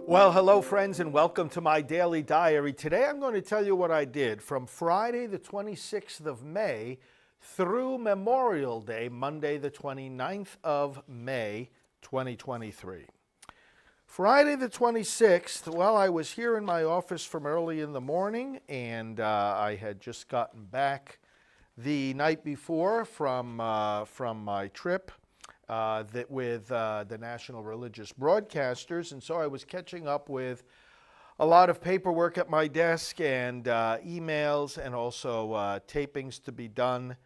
Well, hello, friends, and welcome to my daily diary. Today I'm going to tell you what I did from Friday, the 26th of May, through Memorial Day, Monday, the 29th of May, 2023. Friday, the 26th, well, I was here in my office from early in the morning, and I had just gotten back the night before from my trip with the national religious broadcasters, and so I was catching up with a lot of paperwork at my desk and emails and also tapings to be done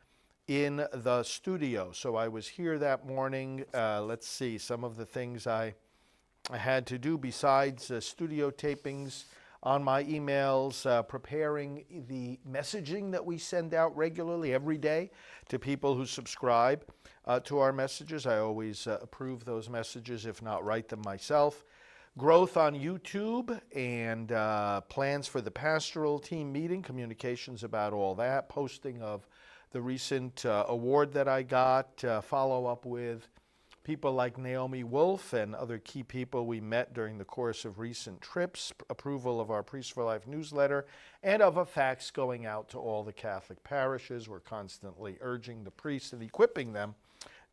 in the studio. So I was here that morning. Let's see, some of the things I had to do besides studio tapings on my emails, preparing the messaging that we send out regularly every day to people who subscribe to our messages. I always approve those messages, if not write them myself. Growth on YouTube and plans for the pastoral team meeting, communications about all that, posting of the recent award that I got, follow up with people like Naomi Wolf and other key people we met during the course of recent trips, approval of our Priests for Life newsletter, and of a fax going out to all the Catholic parishes. We're constantly urging the priests and equipping them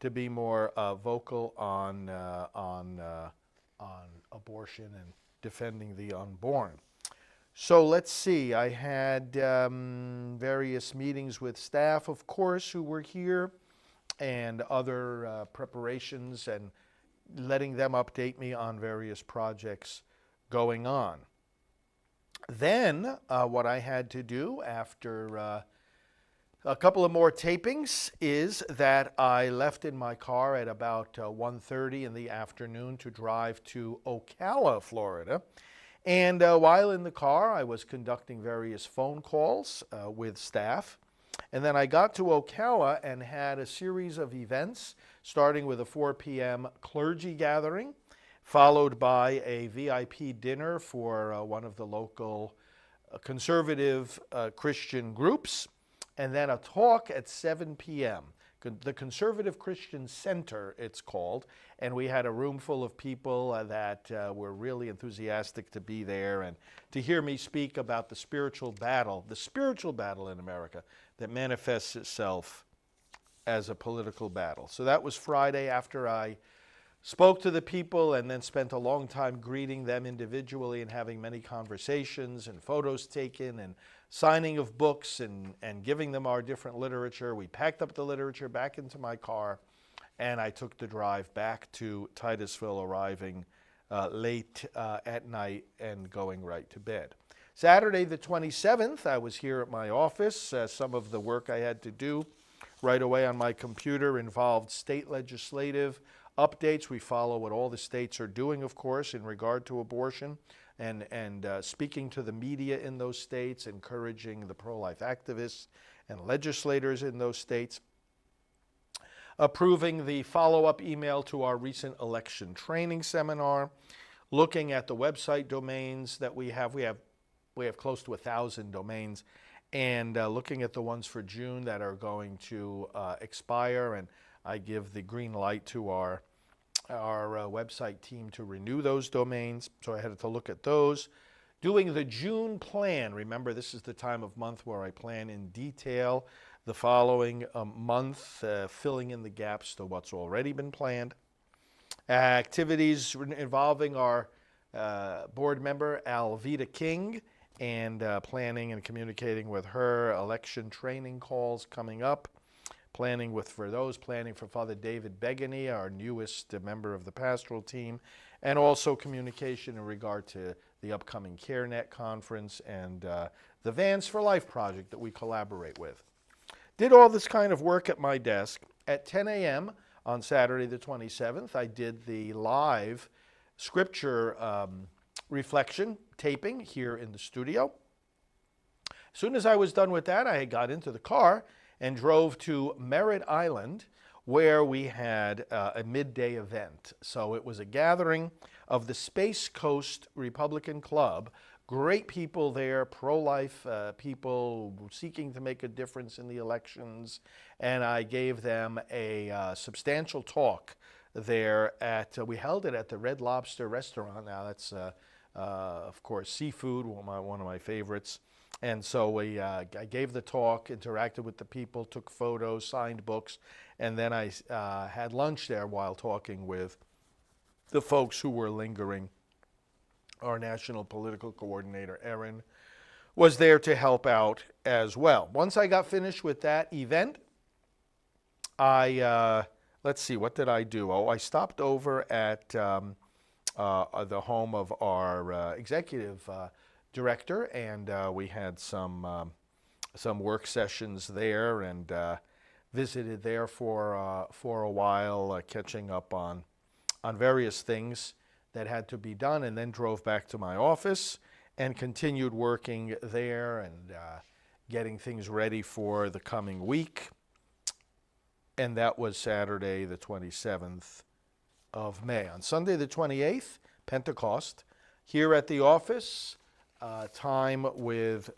to be more vocal on abortion and defending the unborn. So let's see, I had various meetings with staff, of course, who were here, and other preparations, and letting them update me on various projects going on. Then what I had to do after a couple of more tapings is that I left in my car at about 1:30 in the afternoon to drive to Ocala, Florida. And while in the car, I was conducting various phone calls with staff. And then I got to Ocala and had a series of events, starting with a 4 p.m. clergy gathering, followed by a VIP dinner for one of the local conservative Christian groups, and then a talk at 7 p.m. The Conservative Christian Center, it's called, and we had a room full of people that were really enthusiastic to be there and to hear me speak about the spiritual battle in America that manifests itself as a political battle. So that was Friday after I spoke to the people and then spent a long time greeting them individually and having many conversations and photos taken and signing of books and giving them our different literature. We packed up the literature back into my car, and I took the drive back to Titusville, arriving late at night and going right to bed. Saturday the 27th, I was here at my office. Some of the work I had to do right away on my computer involved state legislative updates. We follow what all the states are doing, of course, in regard to abortion, and speaking to the media in those states, encouraging the pro-life activists and legislators in those states, approving the follow-up email to our recent election training seminar, looking at the website domains that we have. We have close to 1,000 domains, and looking at the ones for June that are going to expire, and I give the green light to our website team to renew those domains. So I had to look at those. Doing the June plan. Remember, this is the time of month where I plan in detail the following month, filling in the gaps to what's already been planned. Activities involving our board member, Alvita King, and planning and communicating with her, election training calls coming up. Planning for Father David Begany, our newest member of the pastoral team, and also communication in regard to the upcoming CareNet conference and the Vans for Life project that we collaborate with. Did all this kind of work at my desk. At 10 a.m. on Saturday the 27th, I did the live scripture reflection taping here in the studio. As soon as I was done with that, I got into the car and drove to Merritt Island, where we had a midday event. So it was a gathering of the Space Coast Republican Club. Great people there, pro-life people seeking to make a difference in the elections, and I gave them a substantial talk there we held it at the Red Lobster restaurant. Now that's Of course, seafood, one of my favorites. And so I gave the talk, interacted with the people, took photos, signed books, and then I had lunch there while talking with the folks who were lingering. Our national political coordinator, Erin, was there to help out as well. Once I got finished with that event, let's see, what did I do? Oh, I stopped over at the home of our executive director, and we had some work sessions there, and visited there for a while, catching up on various things that had to be done, and then drove back to my office and continued working there and getting things ready for the coming week. And that was Saturday, the 27th of May. On Sunday, the 28th, Pentecost, here at the office, time with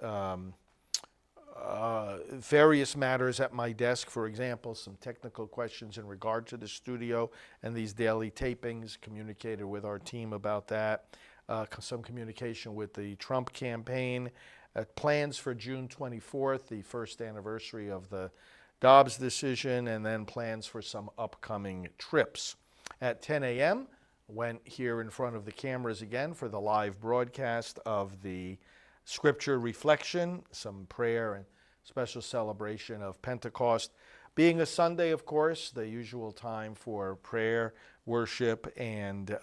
various matters at my desk. For example, some technical questions in regard to the studio and these daily tapings, communicated with our team about that. Some communication with the Trump campaign, plans for June 24th, the first anniversary of the Dobbs decision, and then plans for some upcoming trips. At 10 a.m., went here in front of the cameras again for the live broadcast of the scripture reflection, some prayer and special celebration of Pentecost. Being a Sunday, of course, the usual time for prayer, worship, and,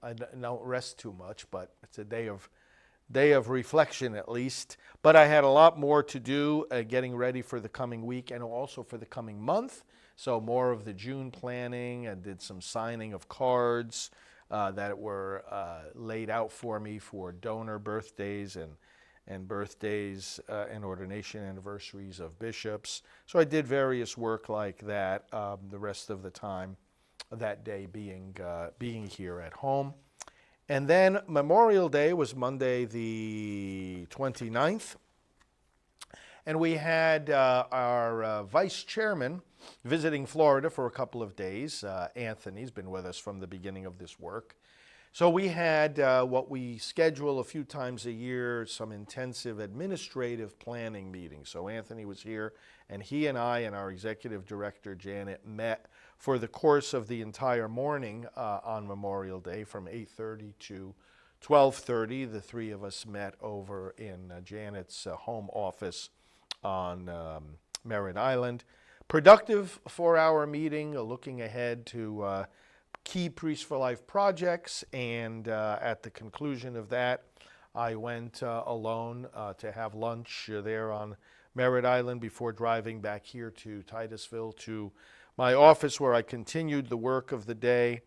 I don't rest too much, but it's a day of reflection at least. But I had a lot more to do getting ready for the coming week and also for the coming month. So more of the June planning. I did some signing of cards that were laid out for me for donor birthdays and birthdays and ordination anniversaries of bishops. So I did various work like that the rest of the time, that day being here at home. And then Memorial Day was Monday the 29th. And we had our vice chairman visiting Florida for a couple of days. Anthony's been with us from the beginning of this work. So we had what we schedule a few times a year, some intensive administrative planning meetings. So Anthony was here, and he and I and our executive director, Janet, met for the course of the entire morning on Memorial Day from 8:30 to 12:30. The three of us met over in Janet's home office on Merritt Island. Productive 4-hour meeting, looking ahead to key Priests for Life projects, and at the conclusion of that, I went alone to have lunch there on Merritt Island before driving back here to Titusville to my office, where I continued the work of the day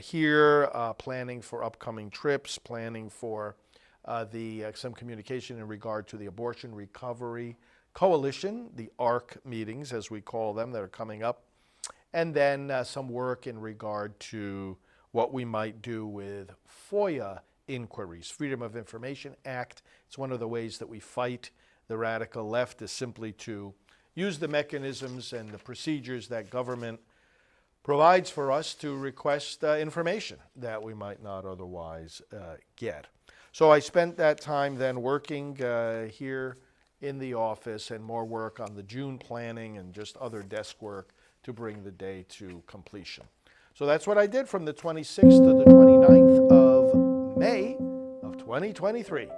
here, planning for upcoming trips, planning for some communication in regard to the Abortion Recovery Coalition, the ARC meetings, as we call them, that are coming up, and then some work in regard to what we might do with FOIA inquiries, Freedom of Information Act. It's one of the ways that we fight the radical left, is simply to use the mechanisms and the procedures that government provides for us to request information that we might not otherwise get. So I spent that time then working here in the office, and more work on the June planning and just other desk work to bring the day to completion. So that's what I did from the 26th to the 29th of May of 2023.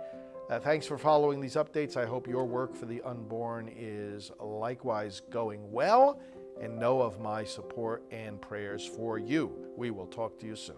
Thanks for following these updates. I hope your work for the unborn is likewise going well, and know of my support and prayers for you. We will talk to you soon.